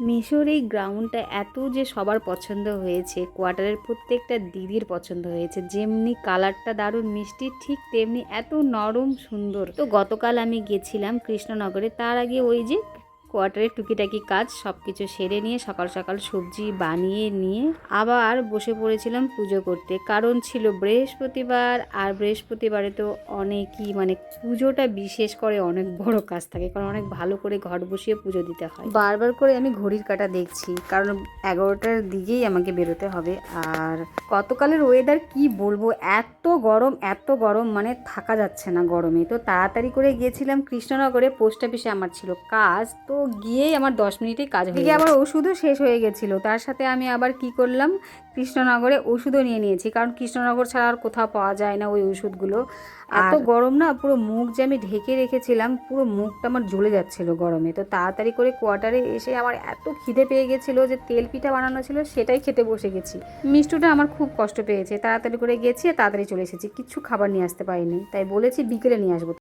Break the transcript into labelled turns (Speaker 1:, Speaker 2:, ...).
Speaker 1: মিশোর এই গ্রাউন্ডটা এত যে সবার পছন্দ হয়েছে, কোয়ার্টারের প্রত্যেকটা দিদির পছন্দ হয়েছে। যেমনি কালারটা দারুণ মিষ্টি, ঠিক তেমনি এত নরম সুন্দর। তো গতকাল আমি গেছিলাম কৃষ্ণনগরে, তার আগে ওই যে কোয়ার্টারের টুকিটাকি কাজ সব কিছু সেরে নিয়ে সকাল সকাল সবজি বানিয়ে নিয়ে আবার বসে পড়েছিলাম পুজো করতে। কারণ ছিল বৃহস্পতিবার, আর বৃহস্পতিবারে তো অনেকই পুজোটা বিশেষ করে অনেক বড় কাজ থাকে, কারণ অনেক ভালো করে ঘট বসিয়ে পুজো দিতে হয়। বারবার করে আমি ঘড়ির কাঁটা দেখছি, কারণ 11টার দিকেই আমাকে বেরোতে হবে। আর গতকালের ওয়েদার কি বলবো, এত গরম থাকা যাচ্ছে না গরমে। তো তাড়াতাড়ি করে গিয়েছিলাম কৃষ্ণনগরে, পোস্ট অফিসে আমার ছিল কাজ। তো গিয়েই আমার 10 মিনিটেই কাজ হয়ে গেছে। আবার ওষুধও শেষ হয়ে গেছিলো, তার সাথে আমি আবার কি করলাম, কৃষ্ণনগরে ওষুধও নিয়ে নিয়েছি, কারণ কৃষ্ণনগর ছাড়া আর কোথাও পাওয়া যায় না ওই ওষুধগুলো। এত গরম না, পুরো মুখ যে আমি ঢেকে রেখেছিলাম, পুরো মুখটা আমার জ্বলে যাচ্ছিল গরমে। তো তাড়াতাড়ি করে কোয়ার্টারে এসে আমার এত খিদে পেয়ে গেছিলো যে তেল পিঠা বানানো ছিল সেটাই খেতে বসে গেছি। মিষ্টুটা আমার খুব কষ্ট পেয়েছে, তাড়াতাড়ি করে গেছি আর তাড়াতাড়ি চলে এসেছি, কিচ্ছু খাবার নিয়ে আসতে পারিনি, তাই বলেছি বিকেলে নিয়ে আসবো।